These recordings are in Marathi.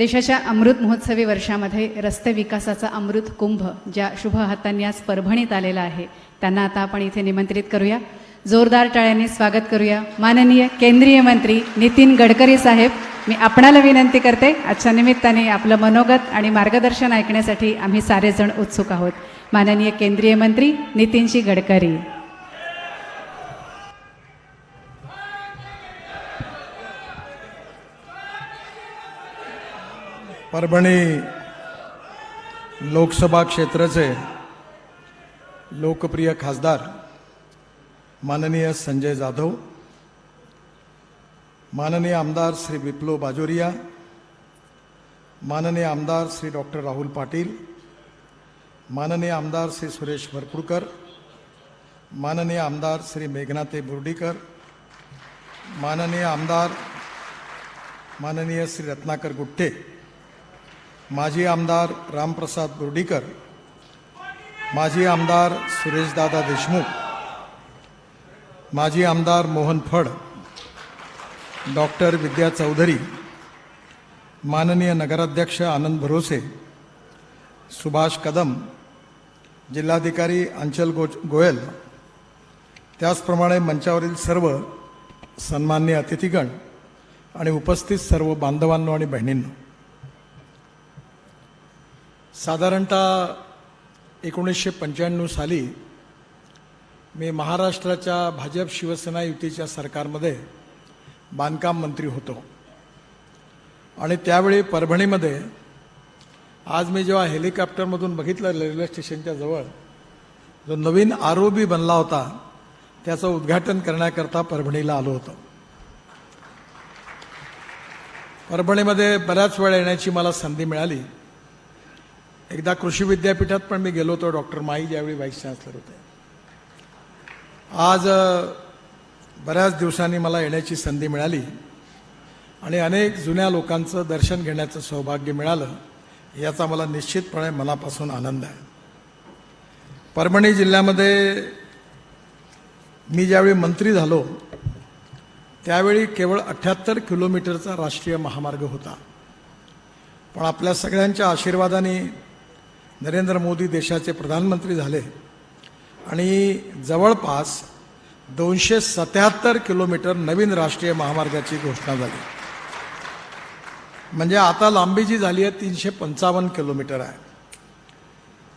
देशाच्या अमृत महोत्सवी वर्षामध्ये रस्ते विकासाचा अमृत कुंभ ज्या शुभ हातांनी आज परभणीत आलेला आहे त्यांना आता आपण इथे निमंत्रित करूया. जोरदार टाळ्यांनी स्वागत करूया. माननीय केंद्रीय मंत्री नितीन गडकरी साहेब, मी आपणाला विनंती करते, आजच्या निमित्ताने आपलं मनोगत आणि मार्गदर्शन ऐकण्यासाठी आम्ही सारेजण उत्सुक आहोत. माननीय केंद्रीय मंत्री नितीनजी गडकरी. परभणी लोकसभा क्षेत्राचे लोकप्रिय खासदार माननीय संजय जाधव, माननीय आमदार श्री विप्लव बाजोरिया, माननीय आमदार श्री डॉक्टर राहुल पाटील, माननीय आमदार श्री सुरेश वरपुडकर, माननीय आमदार श्री मेघनाते बोर्डीकर, माननीय आमदार माननीय श्री रत्नाकर गुट्टे, माजी आमदार रामप्रसाद बोर्डीकर, माजी आमदार सुरेशदादा देशमुख, माजी आमदार मोहन फड, डॉक्टर विद्या चौधरी, माननीय नगराध्यक्ष आनंद भरोसे, सुभाष कदम, जिल्हाधिकारी अंचल गोयल, त्याचप्रमाणे मंचावरील सर्व सन्माननीय अतिथीगण आणि उपस्थित सर्व बांधवांनो आणि बहिणींनो, साधारणतः 1995 साली मी महाराष्ट्राच्या भाजप शिवसेना युतीच्या सरकारमध्ये बांधकाम मंत्री होतो आणि त्यावेळी परभणीमध्ये आज मी जेव्हा हेलिकॉप्टरमधून बघितलं रेल्वे स्टेशनच्या जवळ जो नवीन आरओबी बनला होता त्याचं उद्घाटन करण्याकरता परभणीला आलो होतो. परभणीमध्ये बऱ्याच वेळ येण्याची मला संधी मिळाली. एकदा कृषी विद्यापीठात पण मी गेलो होतो. डॉक्टर माई ज्यावेळी व्हाईस चान्सलर होते. आज बऱ्याच दिवसांनी मला येण्याची संधी मिळाली आणि अनेक जुन्या लोकांचं दर्शन घेण्याचं सौभाग्य मिळालं, याचा मला निश्चितपणे मनापासून आनंद आहे. परभणी जिल्ह्यामध्ये मी ज्यावेळी मंत्री झालो त्यावेळी केवळ 78 किलोमीटरचा राष्ट्रीय महामार्ग होता. पण आपल्या सगळ्यांच्या आशीर्वादाने नरेंद्र मोदी देशाचे प्रधानमंत्री झाले आणि जवळपास 277 किलोमीटर नवीन राष्ट्रीय महामार्गाची घोषणा झाली. म्हणजे आता लांबी जी झाली आहे 355 किलोमीटर आहे.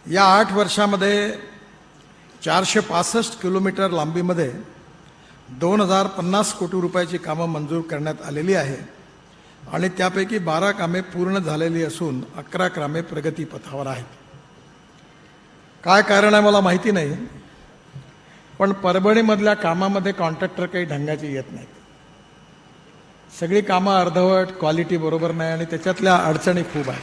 या 8 वर्षामध्ये 465 किलोमीटर लांबीमध्ये 2050 कोटी रुपयाची कामं मंजूर करण्यात आलेली आहे आणि त्यापैकी 12 कामे पूर्ण झालेली असून 11 कामे प्रगतीपथावर आहेत. काय कारण आहे मला माहिती नाही, पण परभणीमधल्या कामामध्ये कॉन्ट्रॅक्टर काही ढंगाचे येत नाहीत. सगळी कामं अर्धवट, क्वालिटी बरोबर नाही आणि त्याच्यातल्या अडचणी खूप आहेत.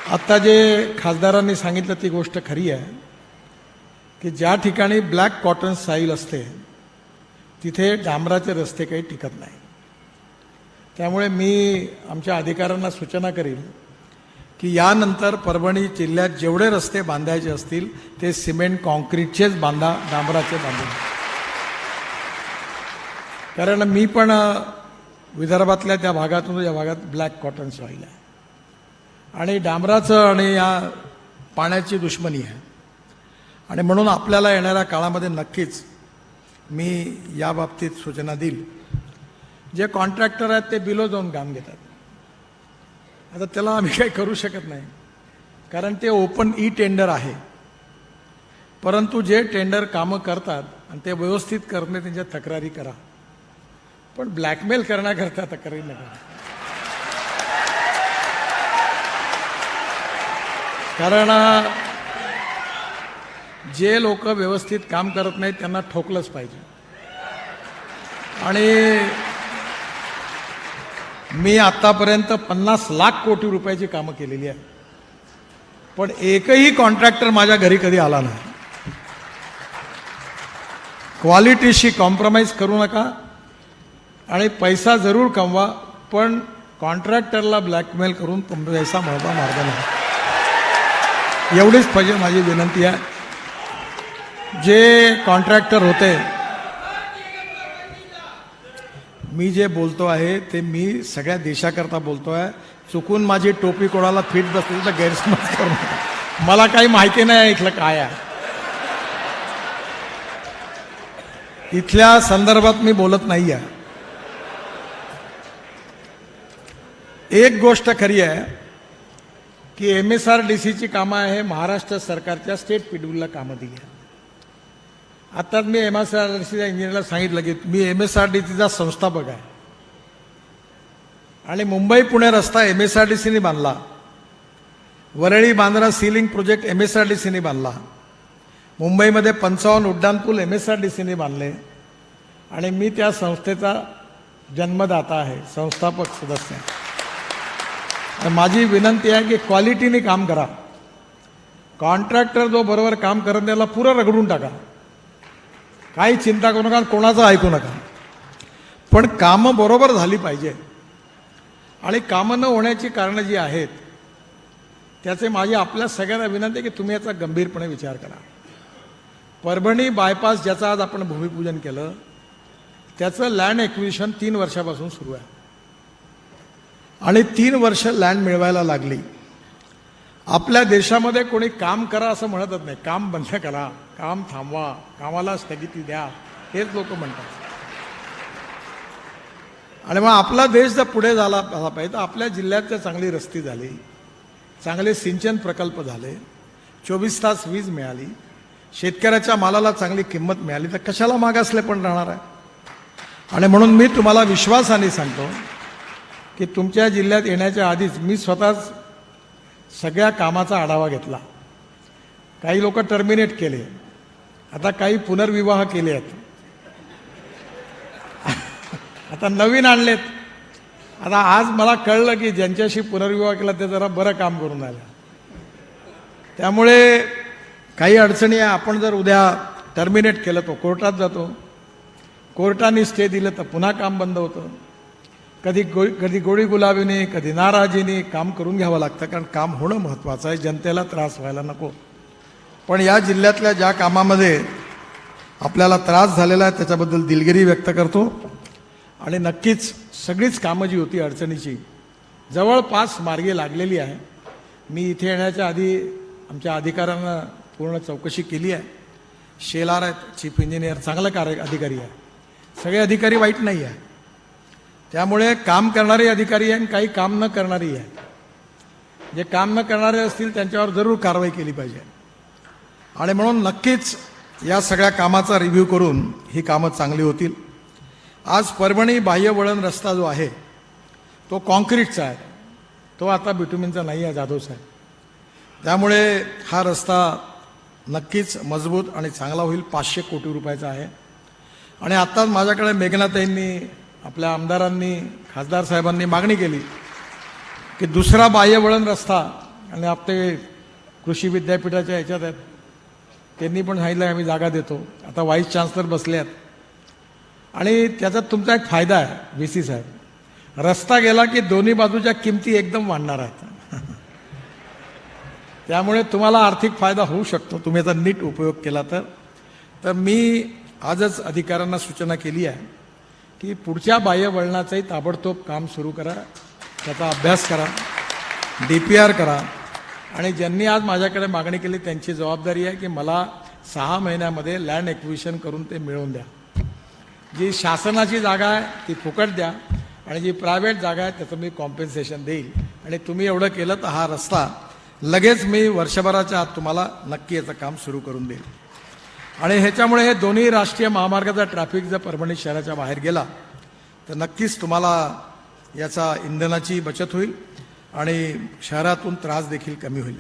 आत्ता जे खासदारांनी सांगितलं ती गोष्ट खरी आहे की ज्या ठिकाणी ब्लॅक कॉटन साईल असते तिथे डांबराचे रस्ते काही टिकत नाही. त्यामुळे मी आमच्या अधिकाऱ्यांना सूचना करीन की यानंतर परभणी जिल्ह्यात जेवढे रस्ते बांधायचे असतील ते सिमेंट कॉन्क्रीटचेच बांधा, डांबराचे बांधू. कारण मी पण विदर्भातल्या त्या भागातून या भागात ब्लॅक कॉटन सॉईल आहे आणि डांबराचं आणि या पाण्याची दुश्मनी आहे आणि म्हणून आपल्याला येणाऱ्या काळामध्ये नक्कीच मी याबाबतीत सूचना देईल. जे कॉन्ट्रॅक्टर आहेत ते बिलो जाऊन काम घेतात. आता त्याला आम्ही काही करू शकत नाही कारण ते ओपन ई टेंडर आहे. परंतु जे टेंडर कामं करतात आणि ते व्यवस्थित करणे त्यांच्या तक्रारी करा, पण ब्लॅकमेल करण्याकरता तक्रारी नका. कारण जे लोक व्यवस्थित काम करत नाहीत त्यांना ठोकलंच पाहिजे. आणि मी आतापर्यंत 50 लाख कोटी रुपयाची कामं केलेली आहे, पण एकही कॉन्ट्रॅक्टर माझ्या घरी कधी आला नाही. क्वालिटीशी कॉम्प्रोमाइज करू नका आणि पैसा जरूर कमवा, पण कॉन्ट्रॅक्टरला ब्लॅकमेल करून पैसा मिळवा मार्ग नाही. एवढीच पाहिजे माझी विनंती आहे. जे कॉन्ट्रॅक्टर होते मी जे बोलतो आहे ते मी सगळ्या देशाकरता बोलतो आहे. चुकून माझी टोपी कोणाला फिट बसली तर गैरसमज करू नका. मला काही माहिती नाही इथलं काय आहे. इथल्या संदर्भात मी बोलत नाही आहे. एक गोष्ट खरी आहे की MSRDCची कामं आहे महाराष्ट्र सरकारच्या स्टेट पीडब्ल्यूला कामं दिली आहे. आताच मी MSRDCच्या इंजिनियरला सांगितलं की मी MSRDCचा संस्थापक आहे आणि मुंबई पुणे रस्ता MSRDCने बांधला. वरळी बांद्रा सीलिंग प्रोजेक्ट MSRDCने बांधला. मुंबईमध्ये 55 उड्डाणपूल MSRDCने बांधले आणि मी त्या संस्थेचा जन्मदाता आहे, संस्थापक सदस्य आहे. माझी विनंती आहे की क्वालिटीने काम करा. कॉन्ट्रॅक्टर जो बरोबर काम करत त्याला पुरं रगडून टाका. काही चिंता करू नका, कोणाचं ऐकू नका. पण कामं बरोबर झाली पाहिजे आणि कामं न होण्याची कारणं जी आहेत त्याचे माझी आपल्या सगळ्यांना विनंती आहे की तुम्ही याचा गंभीरपणे विचार करा. परभणी बायपास ज्याचं आज आपण भूमिपूजन केलं त्याचं लँड एक्विजिशन 3 वर्षापासून सुरू आहे आणि 3 वर्ष लँड मिळवायला लागली. आपल्या देशामध्ये कोणी काम करा असं म्हणतच नाही. काम बंद करा, काम थांबवा, कामाला स्थगिती द्या, हेच लोक म्हणतात. आणि मग आपला देश जर पुढे झाला पाहिजे तर आपल्या जिल्ह्यात चांगली रस्ती झाली, चांगले सिंचन प्रकल्प झाले, 24 तास वीज मिळाली, शेतकऱ्याच्या मालाला चांगली किंमत मिळाली तर कशाला मागासले पण राहणार आहे. आणि म्हणून मी तुम्हाला विश्वासाने सांगतो की तुमच्या जिल्ह्यात येण्याच्या आधीच मी स्वतःच सगळ्या कामाचा आढावा घेतला. काही लोक टर्मिनेट केले, आता काही पुनर्विवाह केले आहेत, आता नवीन आणलेत. आता आज मला कळलं की ज्यांच्याशी पुनर्विवाह केला ते जरा बरं काम करून आलं. त्यामुळे काही अडचणी आहे. आपण जर उद्या टर्मिनेट केलं तो कोर्टात जातो, कोर्टाने स्टे दिलं तर पुन्हा काम बंद होतं. कधी गोडी गुलाबीने, कधी नाराजीने काम करून घ्यावं लागतं, कारण काम होणं महत्त्वाचं आहे, जनतेला त्रास व्हायला नको. पण या जिल्ह्यातल्या ज्या कामामध्ये आपल्याला त्रास झालेला आहे त्याच्याबद्दल दिलगिरी व्यक्त करतो. आणि नक्कीच सगळीच कामं जी होती अडचणीची जवळपास मार्गी लागलेली आहे. मी इथे येण्याच्या आधी आमच्या अधिकाऱ्यांना पूर्ण चौकशी केली आहे. शेलार आहेत, चीफ इंजिनियर, चांगला अधिकारी आहे. सगळे अधिकारी वाईट नाही आहे. त्यामुळे काम करणारे अधिकारी आहे आणि काही काम न करणारी आहे. जे काम न करणारे असतील त्यांच्यावर जरूर कारवाई केली पाहिजे. आणि म्हणून नक्कीच या सगळ्या कामाचा रिव्ह्यू करून ही कामं चांगली होतील. आज परभणी बाह्य वळण रस्ता जो आहे तो कॉन्क्रीटचा आहे, तो आता बिटुमिनचा नाही आहे, जाधव साहेब. त्यामुळे हा रस्ता नक्कीच मजबूत आणि चांगला होईल. 500 कोटी रुपयाचा आहे. आणि आत्ताच माझ्याकडे मेघनाताईंनी, आपल्या आमदारांनी, खासदार साहेबांनी मागणी केली की दुसरा बाह्य वळण रस्ता, आणि आपले कृषी विद्यापीठाच्या ह्याच्यात आहेत, त्यांनी पण सांगितलं आम्ही जागा देतो. आता व्हाईस चान्सलर बसले आहेत. आणि त्याचा तुमचा एक फायदा आहे VC साहेब, रस्ता गेला की दोन्ही बाजूच्या किमती एकदम वाढणार आहेत. त्यामुळे तुम्हाला आर्थिक फायदा होऊ शकतो तुम्ही याचा नीट उपयोग केला तर. मी आजच अधिकाऱ्यांना सूचना केली आहे की पुढच्या बाह्य वळणाचंही ताबडतोब काम सुरू करा, त्याचा अभ्यास करा, DPR करा. आणि ज्यांनी आज माझ्याकडे मागणी केली त्यांची जबाबदारी आहे की मला 6 महिन्यामध्ये लँड एक्विजिशन करून ते मिळवून द्या. जी शासनाची जागा आहे ती फुकट द्या आणि जी प्रायव्हेट जागा आहे त्याचं मी कॉम्पेन्सेशन देईल. आणि तुम्ही एवढं केलं तर हा रस्ता लगेच मी वर्षभराच्या आत तुम्हाला नक्की याचं काम सुरू करून देईल. आणि ह्याच्यामुळे हे दोन्ही राष्ट्रीय महामार्गाचा ट्रॅफिक जर परभणी शहराच्या बाहेर गेला तर नक्कीच तुम्हाला याचा इंधनाची बचत होईल आणि शहरातून त्रास देखील कमी होईल.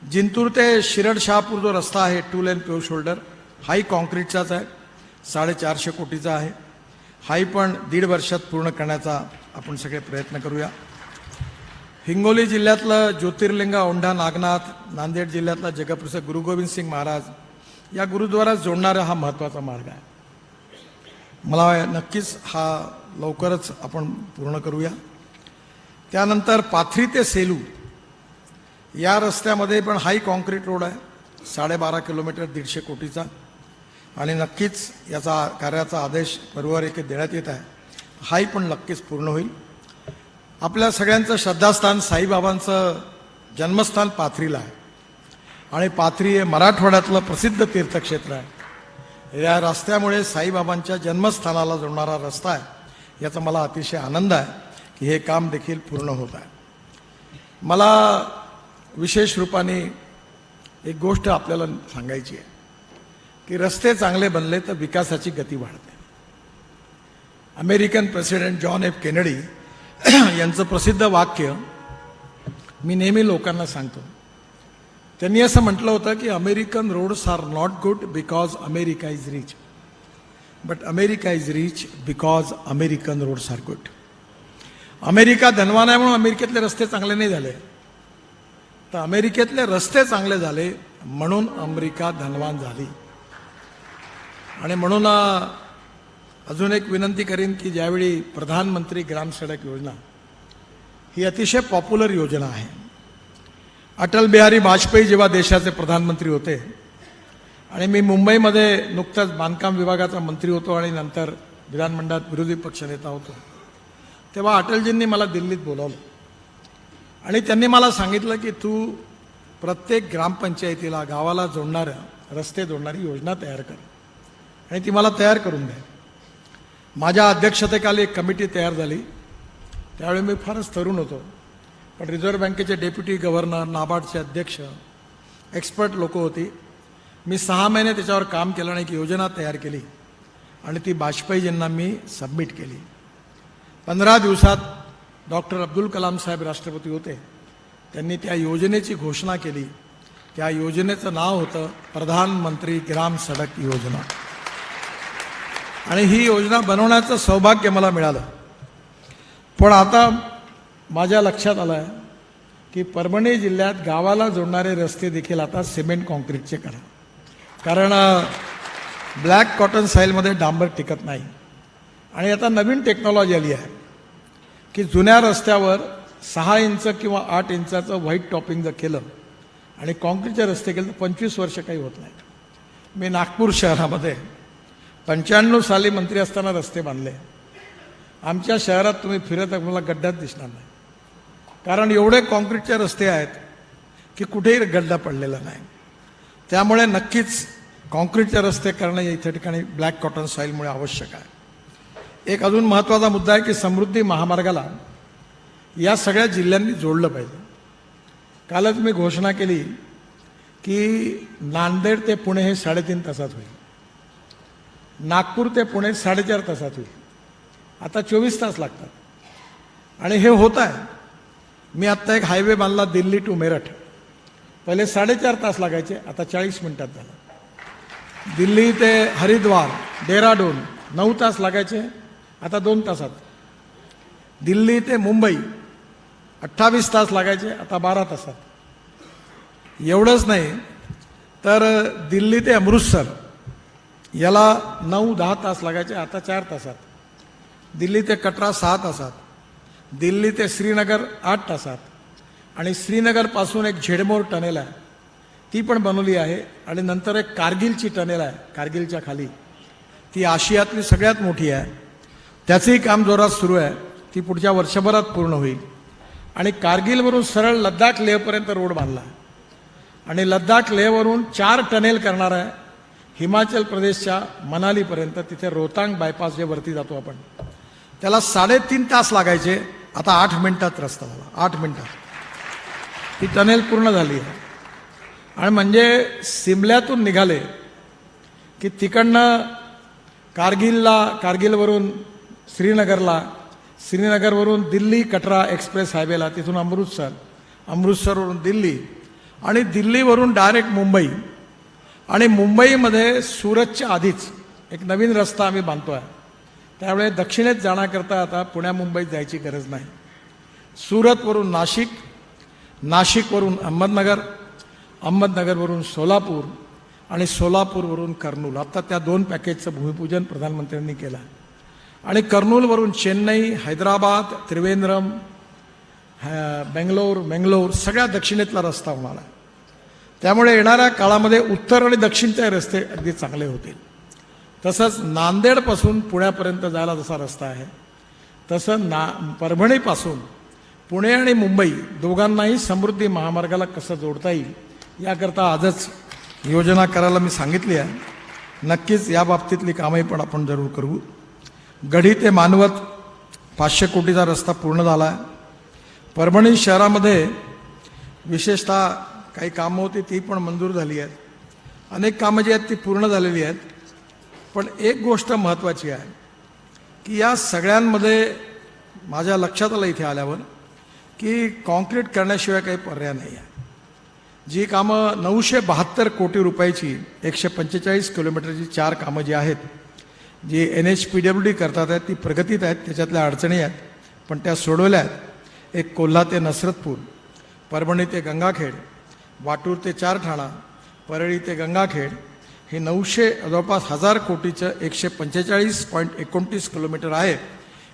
जिंतूर ते शिरड शहापूर जो रस्ता आहे 2 लेन पेव शोल्डर, हाही कॉन्क्रीटचाच आहे, 450 कोटीचा आहे. हाही पण 1.5 वर्षात पूर्ण करण्याचा आपण सगळे प्रयत्न करूया. हिंगोली जिल्ह्यातलं ज्योतिर्लिंग औंढा नागनाथ, नांदेड जिल्ह्यातला जगप्रसिद्ध गुरु गोविंद सिंग महाराज या गुरुद्वारास जोडणारा हा महत्त्वाचा मार्ग आहे. मला नक्कीच हा लवकरच आपण पूर्ण करूया. त्यानंतर पाथरी ते सेलू या रस्त्यामध्ये पण हाही कॉन्क्रीट रोड आहे, 12.5 किलोमीटर, 150 कोटीचा. आणि नक्कीच याचा कार्याचा आदेश फेब्रुवारी 1 देण्यात येत आहे. हाही पण नक्कीच पूर्ण होईल. आपल्या सगळ्यांचं श्रद्धास्थान साईबाबांचं जन्मस्थान पाथरीला आहे आणि पाथरी हे मराठवाड्यातलं प्रसिद्ध तीर्थक्षेत्र आहे. या रस्त्यामुळे साईबाबांच्या जन्मस्थानाला जोडणारा रस्ता आहे, याचा मला अतिशय आनंद आहे की हे काम देखील पूर्ण होत आहे. मला विशेष रूपाने एक गोष्ट आपल्याला सांगायची आहे की रस्ते चांगले बनले तर विकासाची गती वाढते. American president John F Kennedy यांचं प्रसिद्ध वाक्य मी नेहमी लोकांना सांगतो. त्यांनी असं म्हटलं होतं की American roads are not good because America is rich, but America is rich because American roads are good. America धनवान आहे म्हणून अमेरिकेतले रस्ते चांगले नाही झाले, तर अमेरिकेतले रस्ते चांगले झाले म्हणून अमेरिका धनवान झाली. आणि म्हणून अजून एक विनंती करीन की ज्यावेळी प्रधानमंत्री ग्राम सडक योजना ही अतिशय पॉप्युलर योजना आहे. अटल बिहारी वाजपेयी जेव्हा देशाचे प्रधानमंत्री होते आणि मी मुंबईमध्ये नुकताच बांधकाम विभागाचा मंत्री होतो आणि नंतर विधानमंडळात विरोधी पक्षनेता होतो, तेव्हा अटलजींनी मला दिल्लीत बोलावलं आणि त्यांनी मला सांगितलं की तू प्रत्येक ग्रामपंचायतीला गावाला जोडणाऱ्या रस्ते जोडणारी योजना तयार कर आणि ती मला तयार करून द्या. माझ्या अध्यक्षतेखाली एक कमिटी तयार झाली. त्यावेळी मी फारच तरुण होतो, पण रिझर्व्ह बँकेचे डेप्युटी गव्हर्नर, नाबार्डचे अध्यक्ष, एक्सपर्ट लोक होती. मी 6 महिने त्याच्यावर काम केलं आणि एक योजना तयार केली आणि ती वाजपेयीजींना मी सबमिट केली. 15 दिवसात डॉक्टर अब्दुल कलाम साहेब राष्ट्रपती होते, त्यांनी त्या योजनेची घोषणा केली. त्या योजनेचं नाव होतं प्रधानमंत्री ग्राम सडक योजना आणि ही योजना बनवण्याचं सौभाग्य मला मिळालं. पण आता माझ्या लक्षात आलं आहे की परभणी जिल्ह्यात गावाला जोडणारे रस्ते देखील आता सिमेंट कॉन्क्रीटचे करा, कारण ब्लॅक कॉटन साईलमध्ये डांबर टिकत नाही. आणि आता नवीन टेक्नॉलॉजी आली आहे की जुन्या रस्त्यावर 6 इंच किंवा 8 इंचाचं व्हाईट टॉपिंग जर केलं आणि कॉन्क्रीटचे रस्ते केले तर 25 वर्ष काही होत नाही. मी नागपूर शहरामध्ये 95 साली मंत्री असताना रस्ते बांधले. आमच्या शहरात तुम्ही फिरत तुम्हाला गड्ड्यात दिसणार नाही, कारण एवढे कॉन्क्रीटचे रस्ते आहेत की कुठेही गड्डा पडलेला नाही. त्यामुळे नक्कीच कॉन्क्रीटचे रस्ते करणं इथे ठिकाणी ब्लॅक कॉटन सॉईलमुळे आवश्यक आहे. एक अजून महत्त्वाचा मुद्दा आहे की समृद्धी महामार्गाला या सगळ्या जिल्ह्यांनी जोडलं पाहिजे. कालच मी घोषणा केली की नांदेड ते पुणे हे 3.5 तासात होईल, नागपूर ते पुणे 4.5 तासात होईल. आता 24 तास लागतात आणि हे होत आहे. मी आत्ता एक हायवे बांधला दिल्ली टू मेरठ, पहिले 4.5 तास लागायचे, आता 40 मिनिटात झालं. दिल्ली ते हरिद्वार डेहराडून 9 तास लागायचे, आता 2 तासात. दिल्ली ते मुंबई 28 तास लागायचे, आता 12 तासात. एवढंच नाही तर दिल्ली ते अमृतसर याला 9-10 तास लागायचे, आता 4 तासात. दिल्ली ते कटरा 6 तासात, दिल्ली ते श्रीनगर 8 तासात. आणि श्रीनगरपासून एक झेडमोर टनेल आहे, ती पण बनवली आहे. आणि नंतर एक कारगिलची टनेल आहे कारगिलच्या खाली, ती आशियातली सगळ्यात मोठी आहे. त्याचंही काम जोरात सुरू आहे, ती पुढच्या वर्षभरात पूर्ण होईल. आणि कारगिलवरून सरळ लद्दाख लेहपर्यंत रोड बांधला आणि लद्दाख लेहवरून 4 टनेल करणार आहे हिमाचल प्रदेशच्या मनालीपर्यंत. तिथे रोहतांग बायपास जे वरती जातो आपण, त्याला 3.5 तास लागायचे, आता 8 मिनिटात रस्ता झाला. 8 मिनिटात ती टनेल पूर्ण झाली आहे. आणि म्हणजे सिमल्यातून निघाले की तिकडनं कारगिलवरून श्रीनगरला, श्रीनगरवरून दिल्ली कटरा एक्सप्रेस हायवेला, तिथून अमृतसरवरून दिल्ली आणि दिल्लीवरून डायरेक्ट मुंबई. आणि मुंबईमध्ये सुरतच्या आधीच एक नवीन रस्ता आम्ही बांधतो आहे. त्यामुळे दक्षिणेत जाण्याकरता आता पुण्या मुंबईत जायची गरज नाही. सुरतवरून नाशिक, नाशिकवरून अहमदनगर, अहमदनगरवरून सोलापूर आणि सोलापूरवरून कर्नूल. आता त्या 2 पॅकेजचं भूमिपूजन प्रधानमंत्र्यांनी केलं. आणि कर्नूलवरून चेन्नई, हैदराबाद, त्रिवेंद्रम, बेंगलोर सगळ्या दक्षिणेतला रस्ता होणार आहे. त्यामुळे येणाऱ्या काळामध्ये उत्तर आणि दक्षिणचे रस्ते अगदी चांगले होतील. तसंच नांदेडपासून पुण्यापर्यंत जायला जसा रस्ता आहे तसं परभणीपासून पुणे आणि मुंबई दोघांनाही समृद्धी महामार्गाला कसं जोडता येईल याकरता आजच योजना करायला मी सांगितली आहे. नक्कीच या बाबतीतली कामही पण आपण जरूर करू. गढी ते मानवत 500 कोटीचा रस्ता पूर्ण झाला आहे. परभणी शहरामध्ये विशेषतः काही कामं होती ती पण मंजूर झाली आहेत. अनेक कामं जी आहेत ती पूर्ण झालेली आहेत. पण एक गोष्ट महत्त्वाची आहे की या सगळ्यांमध्ये माझ्या लक्षात आलं इथे आल्यावर की कॉन्क्रीट करण्याशिवाय काही पर्याय नाही आहे. जी कामं 972 कोटी रुपयाची 145 किलोमीटरची 4 कामं जी आहेत जी NHPWD करतात आहेत ती प्रगतीत आहेत. त्याच्यातल्या अडचणी आहेत पण त्या सोडवल्या आहेत. एक कोल्हा ते नसरतपूर, परभणी ते गंगाखेड, वाटूर ते चारठाणा, परळी ते गंगाखेड हे 900 जवळपास 1000 कोटीचं 145.29 किलोमीटर आहे.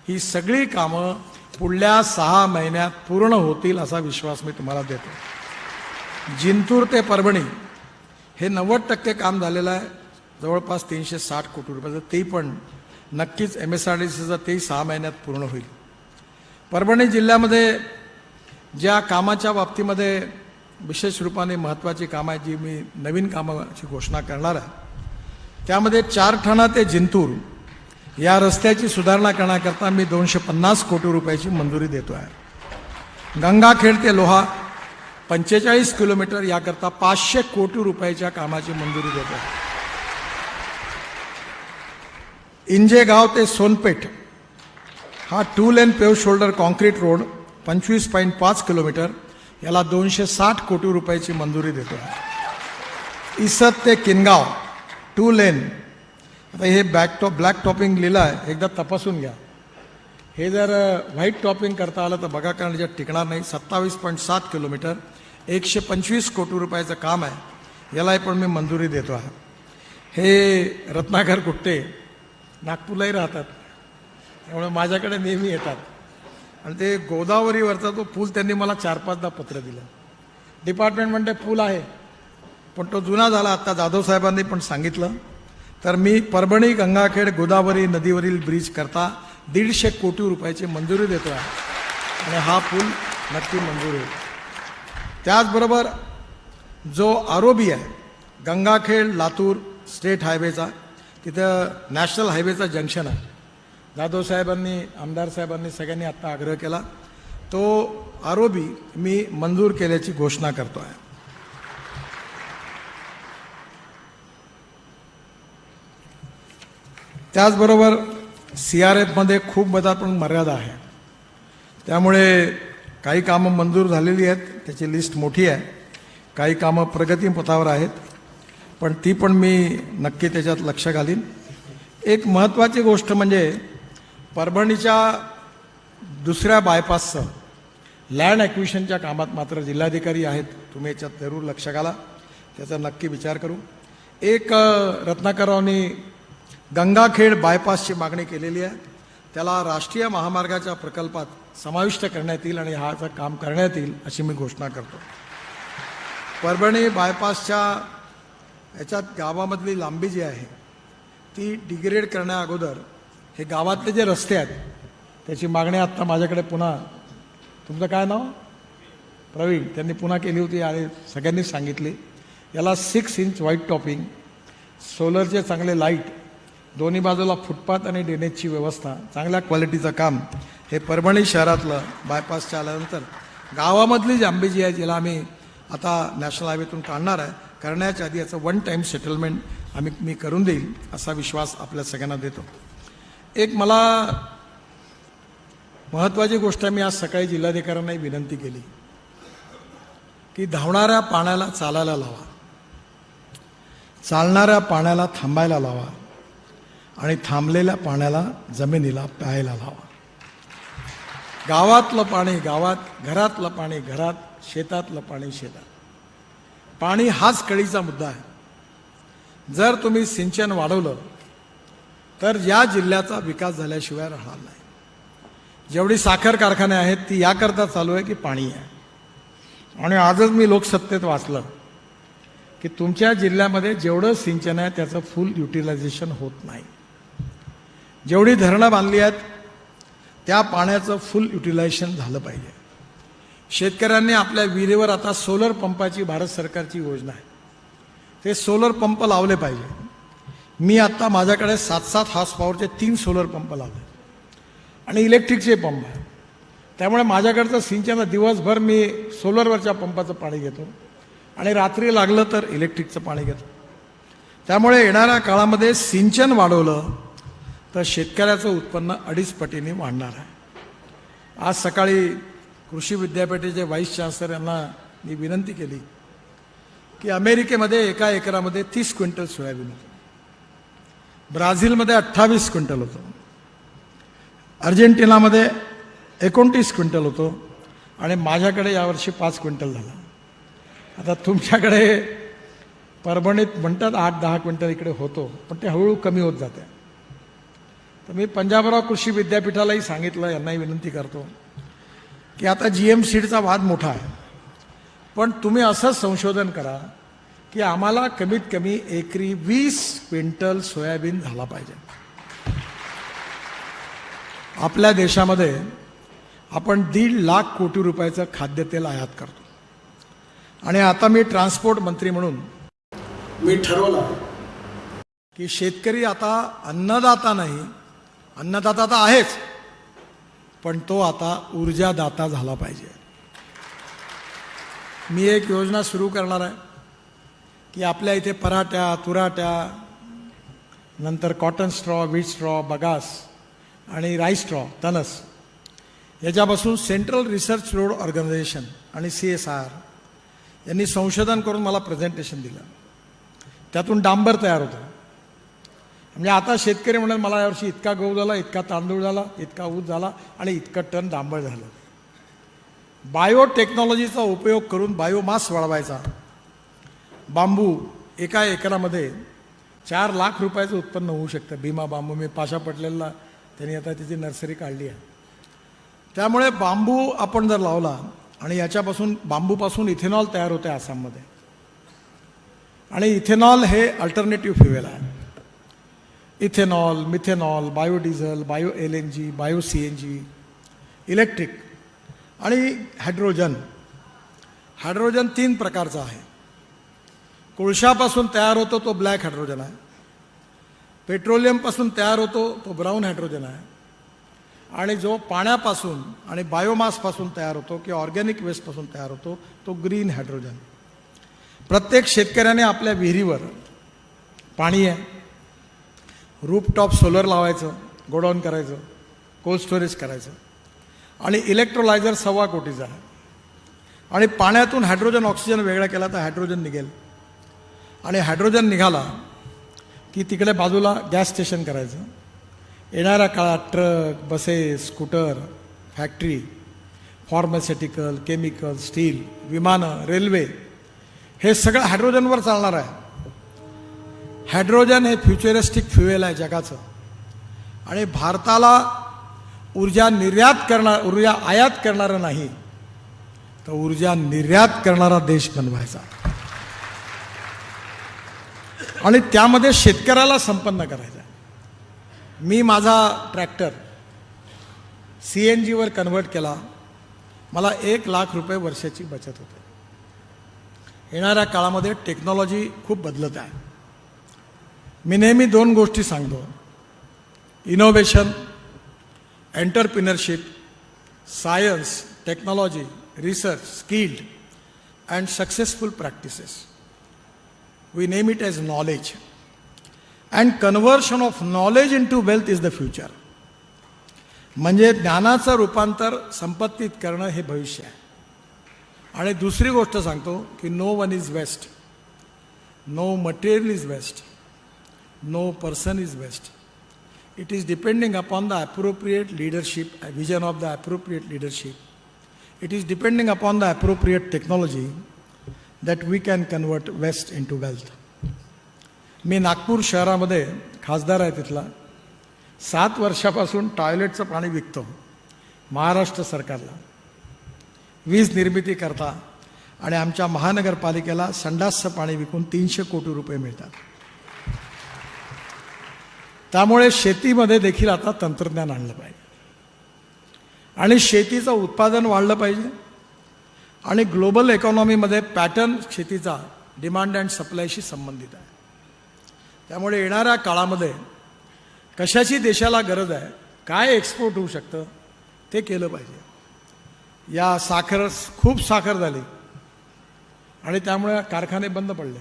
ही सगळी कामं पुढल्या 6 महिन्यात पूर्ण होतील असा विश्वास मी तुम्हाला देतो. जिंतूर ते परभणी हे 90% काम झालेलं आहे, जवळपास 360 कोटी रुपयाचं. ते पण नक्कीच MSRDCचं तेही 6 महिन्यात पूर्ण होईल. परभणी जिल्ह्यामध्ये ज्या कामाच्या बाबतीमध्ये विशेष रूपाने महत्त्वाची कामं आहेत जी मी नवीन कामाची घोषणा करणार आहे त्यामध्ये चारठाणा ते जिंतूर या रस्त्याची सुधारणा करण्याकरता मी 250 कोटी रुपयाची मंजुरी देतो आहे. गंगाखेड ते लोहा 45 किलोमीटर याकरता 500 कोटी रुपयाच्या कामाची मंजुरी देतो आहे. इंजेगाव ते सोनपेठ हा 2 lane pave shoulder concrete road 25.5 kilometre याला 260 कोटी रुपयाची मंजुरी देतो आहे. इसत ते किनगाव 2 लेन, आता हे ब्लॅक टॉपिंग लिहिलं आहे, एकदा तपासून घ्या. हे जर व्हाईट टॉपिंग करता आलं तर बघा, कारण याच्यात टिकणार नाही. 27.7 किलोमीटर 125 कोटी रुपयाचं काम आहे, यालाही पण मी मंजुरी देतो आहे. हे रत्नाकर गुट्टे नागपूरलाही राहतात त्यामुळे माझ्याकडे नेहमी येतात आणि ते गोदावरीवरचा तो पूल त्यांनी मला 4-5दा पत्र दिलं. डिपार्टमेंट म्हणते पूल आहे पण तो जुना झाला. आत्ता जाधव साहेबांनी पण सांगितलं. तर मी परभणी गंगाखेड गोदावरी नदीवरील ब्रिज करता 150 कोटी रुपयाची मंजुरी देतो आहे आणि हा पूल नक्की मंजूर होईल. त्याचबरोबर जो आरोबी आहे गंगाखेड लातूर स्टेट हायवेचा, तिथं नॅशनल हायवेचा जंक्शन आहे. जाधव साहेबांनी आमदार साहेबांनी सगळ्यांनी आत्ता आग्रह केला, तो आरोबी मी मंजूर केल्याची घोषणा करतो आहे. त्याचबरोबर CRFमध्ये खूप बदल पण मर्यादा आहे, त्यामुळे काही कामं मंजूर झालेली आहेत, त्याची लिस्ट मोठी आहे. काही कामं प्रगतीपथावर आहेत पण ती पण मी नक्की त्याच्यात लक्ष घालीन. एक महत्त्वाची गोष्ट म्हणजे परभणीच्या दुसऱ्या बायपासचं लँड ॲक्विशनच्या कामात मात्र जिल्हाधिकारी आहेत, तुम्ही याच्यात जरूर लक्ष घाला, त्याचा नक्की विचार करू. एक रत्नाकररावनी गंगाखेड बायपासची मागणी केलेली आहे, त्याला राष्ट्रीय महामार्गाच्या प्रकल्पात समाविष्ट करण्यात येईल आणि ह्याचं काम करण्यात येईल अशी मी घोषणा करतो. परभणी बायपासच्या याच्यात गावामधली लांबी जी आहे ती डिग्रेड करण्या अगोदर हे गावातले जे रस्ते आहेत त्याची मागणी आत्ता माझ्याकडे पुन्हा, तुमचं काय नाव? प्रवीण, त्यांनी पुन्हा केली होती आणि सगळ्यांनी सांगितली. याला 6 इंच व्हाईट टॉपिंग, सोलरचे चांगले लाईट, दोन्ही बाजूला फुटपाथ आणि ड्रेनेजची व्यवस्था, चांगल्या क्वालिटीचं काम हे परभणी शहरातलं बायपासच्या आल्यानंतर गावामधली जी आंबी जी आहे जिला आम्ही आता नॅशनल हायवेतून काढणार आहे, करण्याच्या आधी याचं 1 टाईम सेटलमेंट मी करून देईल असा विश्वास आपल्या सगळ्यांना देतो. एक मला महत्त्वाची गोष्ट मी आज सकाळी जिल्हाधिकाऱ्यांनाही विनंती केली की धावणाऱ्या पाण्याला चालायला लावा, चालणाऱ्या पाण्याला थांबायला लावा आणि थांबलेल्या पाण्याला जमिनीला प्यायला लावा. गावातलं पाणी गावात, घरातलं पाणी घरात, शेतातलं पाणी शेतात. पाणी हाच कळीचा मुद्दा आहे. जर तुम्ही सिंचन वाढवलं तर या जिल्ह्याचा विकास झाल्याशिवाय राहणार नाही. जेवढी साखर कारखाने आहेत ती याकरता चालू आहे की पाणी आहे. आणि आजच मी लोकसत्तेत वाचलं की तुमच्या जिल्ह्यामध्ये जेवढं सिंचन आहे त्याचं फुल युटिलायझेशन होत नाही. जेवढी धरणं बांधली आहेत त्या पाण्याचं फुल युटिलायझेशन झालं पाहिजे. शेतकऱ्यांनी आपल्या विहिरीवर आता सोलर पंपाची भारत सरकारची योजना आहे, ते सोलर पंप लावले पाहिजे. मी आता माझ्याकडे 7-7 हॉर्स पॉवरचे 3 सोलर पंप लावले आणि इलेक्ट्रिकचे पंप आहे. त्यामुळे माझ्याकडचं सिंचन दिवसभर मी सोलरवरच्या पंपाचं पाणी घेतो आणि रात्री लागलं तर इलेक्ट्रिकचं पाणी घेतो. त्यामुळे येणाऱ्या काळामध्ये सिंचन वाढवलं तर शेतकऱ्याचं उत्पन्न 2.5 पटीने वाढणार आहे. आज सकाळी कृषी विद्यापीठाचे व्हाईस चान्सलर यांना मी विनंती केली की अमेरिकेमध्ये एका एकरामध्ये 30 क्विंटल सोयाबीन होतं, ब्राझीलमध्ये 28 क्विंटल होतं, अर्जेंटिनामध्ये 29 क्विंटल होतं आणि माझ्याकडे यावर्षी 5 क्विंटल झाला. आता तुमच्याकडे परभणीत म्हणतात 8-10 क्विंटल इकडे होतो, पण ते हळूहळू कमी होत जाते. तर मी पंजाबराव कृषी विद्यापीठालाही सांगितलं, यांनाही विनंती करतो की आता GM सीडचा वाद मोठा आहे, पण तुम्ही असं संशोधन करा की आम्हाला कमीत कमी एकरी 20 क्विंटल सोयाबीन झाला पाहिजे. आपल्या देशामध्ये आपण 1.5 लाख कोटी रुपयाचं खाद्यतेल आयात करतो आणि आता मी ट्रान्सपोर्ट मंत्री म्हणून मी ठरवलं की शेतकरी आता अन्नदाता नाही, अन्नदाता तर आहेच, पण तो आता ऊर्जादाता झाला पाहिजे. मी एक योजना सुरू करणार आहे की आपल्या इथे पराठ्या, तुराट्या, नंतर cotton straw, wheat straw, bagasse आणि राईस स्ट्रॉ, तनस याच्यापासून सेंट्रल रिसर्च रोड ऑर्गनायझेशन आणि CSR यांनी संशोधन करून मला प्रेझेंटेशन दिलं. त्यातून डांबर तयार होतं. म्हणजे आता शेतकरी म्हणत मला यावर्षी इतका गहू झाला, इतका तांदूळ झाला, इतका ऊस झाला आणि इतकं टन डांबर झालं. बायोटेक्नॉलॉजीचा उपयोग करून बायोमास वाढवायचा. बांबू एका एकरामध्ये 4 लाख रुपयाचं उत्पन्न होऊ शकतं. भीमा बांबू, मी पाशा पटलेला त्यांनी आता त्याची नर्सरी काढली आहे. त्यामुळे बांबू आपण जर लावला आणि याच्यापासून बांबूपासून इथेनॉल तयार होते आसाममध्ये, आणि इथेनॉल हे अल्टरनेटिव्ह फ्युएल आहे. Ethanol, methanol, biodiesel, bio LNG, bio CNG, electric आणि हायड्रोजन. हायड्रोजन 3 प्रकारचा आहे. कोळशापासून तयार होतो तो ब्लॅक हायड्रोजन आहे, पेट्रोलियमपासून तयार होतो तो ब्राऊन हायड्रोजन आहे, आणि जो पाण्यापासून आणि बायोमासपासून तयार होतो किंवा ऑर्गॅनिक वेस्टपासून तयार होतो तो ग्रीन हायड्रोजन. प्रत्येक शेतकऱ्याने आपल्या विहिरीवर पाणी आहे, रूफटॉप सोलर लावायचं, गोडाऊन करायचं, कोल्ड स्टोरेज करायचं, आणि इलेक्ट्रोलायझर 1.25 कोटीचा आहे. आणि पाण्यातून हायड्रोजन ऑक्सिजन वेगळा केला तर हायड्रोजन निघेल, आणि हायड्रोजन निघाला की तिकडे बाजूला गॅस स्टेशन करायचं. येणाऱ्या काळात truck, buses, scooter, factory, pharmaceutical, chemical, steel, विमानं, रेल्वे हे सगळं हायड्रोजनवर चालणार आहे. हायड्रोजन हे फ्युचरिस्टिक फ्युएल आहे जगाचं, आणि भारताला ऊर्जा आयात करणारं नाही तर ऊर्जा निर्यात करणारा देश बनवायचा, आणि त्यामध्ये शेतकऱ्याला संपन्न करायचा. मी माझा ट्रॅक्टर CNG वर कन्व्हर्ट केला, मला 1 लाख रुपये वर्षाची बचत होते. येणाऱ्या काळामध्ये टेक्नॉलॉजी खूप बदलत आहे. मी नेहमी 2 गोष्टी सांगतो: innovation, entrepreneurship, science, technology, research, skilled and successful practices. We name it as knowledge. And conversion of knowledge into wealth is the future. म्हणजे ज्ञानाचं रूपांतर संपत्तीत करणं हे भविष्य आहे. आणि दुसरी गोष्ट सांगतो की no one is waste, no material is waste, no person is waste. It is depending upon the appropriate leadership, a vision of the appropriate leadership. It is depending upon the appropriate technology that we can convert waste into wealth. मी नागपूर शहरामध्ये खासदार आहे तिथला. 7 वर्षापासून टॉयलेटचं पाणी विकतो महाराष्ट्र सरकारला, वीज निर्मिती करता, आणि आमच्या महानगरपालिकेला संडासचं पाणी विकून 300 कोटी रुपये मिळतात. त्यामुळे शेतीमध्ये देखील आता तंत्रज्ञान आणलं पाहिजे. आणि शेतीचं उत्पादन वाढलं पाहिजे आणि ग्लोबल इकॉनॉमीमध्ये पॅटर्न शेतीचा डिमांड अँड सप्लायशी संबंधित आहे. त्यामुळे येणाऱ्या काळामध्ये कशाची देशाला गरज आहे, काय एक्सपोर्ट होऊ शकतं ते केलं पाहिजे. या खूप साखर झाली आणि त्यामुळे कारखाने बंद पडले,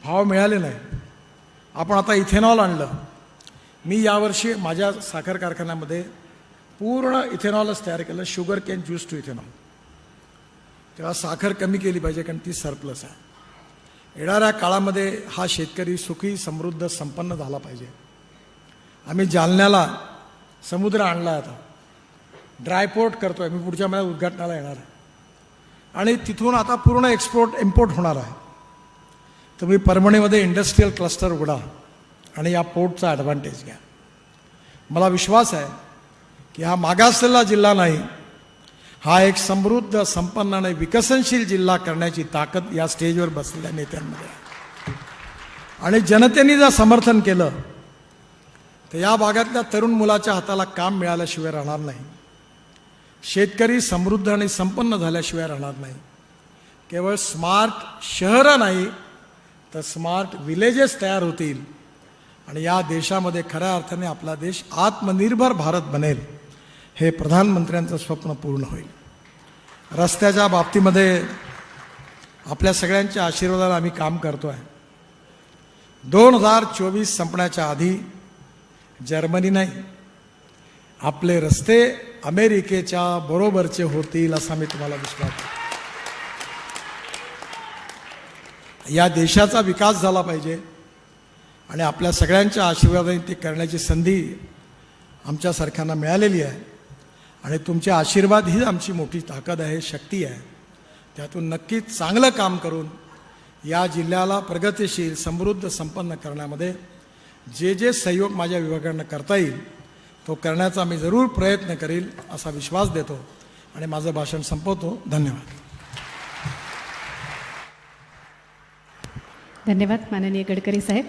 भाव मिळाले नाही. आपण आता इथेनॉल आणलं. मी यावर्षी माझ्या साखर कारखान्यामध्ये पूर्ण इथेनॉलच तयार केलं, sugarcane juice to ethanol. तेव्हा साखर कमी केली पाहिजे कारण ती सरप्लस आहे. येणाऱ्या काळामध्ये हा शेतकरी सुखी समृद्ध संपन्न झाला पाहिजे. आम्ही जालन्याला समुद्र आणला, आता ड्रायपोर्ट करतोय. मी पुढच्या महिन्यात उद्घाटनाला येणार आहे आणि तिथून आता पूर्ण एक्सपोर्ट इम्पोर्ट होणार आहे. तुम्ही परभणीमध्ये इंडस्ट्रीयल क्लस्टर उघडा आणि या पोर्टचा ॲडव्हान्टेज घ्या. मला विश्वास आहे की हा मागासलेला जिल्हा नाही, हा एक समृद्ध संपन्न आणि विकसनशील जिल्हा करण्याची ताकद या स्टेजवर बसलेल्या नेत्यांमध्ये आहे. आणि जनतेने जर समर्थन केलं तर या भागातल्या तरुण मुलाच्या हाताला काम मिळाल्याशिवाय राहणार नाही. शेतकरी समृद्ध आणि संपन्न झाल्याशिवाय राहणार नाही. केवळ स्मार्ट शहरं नाही तर स्मार्ट विलेजेस तयार होतील आणि या देशामध्ये खऱ्या अर्थाने आपला देश आत्मनिर्भर भारत बनेल. हे प्रधानमंत्र्यांचं स्वप्न पूर्ण होईल. रस्त्याच्या बाबतीमध्ये आपल्या सगळ्यांच्या आशीर्वादाने आम्ही काम करतो आहे. 2024 संपण्याच्या आधी जर्मनी नाही, आपले रस्ते अमेरिकेच्या बरोबरचे होतील असा मी तुम्हाला विश्वास देतो. या देशाचा विकास झाला पाहिजे आणि आपल्या सगळ्यांच्या आशीर्वादाने ते करण्याची संधी आमच्यासारख्यांना मिळालेली आहे. आणि तुमचे आशीर्वाद ही आमची मोठी ताकद आहे, शक्ती आहे. त्यातून नक्कीच चांगलं काम करून या जिल्ह्याला प्रगतिशील समृद्ध संपन्न करण्यामध्ये जे जे सहयोग माझ्या विभागाकडनं करता येईल तो करण्याचा मी जरूर प्रयत्न करील असा विश्वास देतो आणि माझं भाषण संपवतो. धन्यवाद. धन्यवाद माननीय गडकरी साहेब.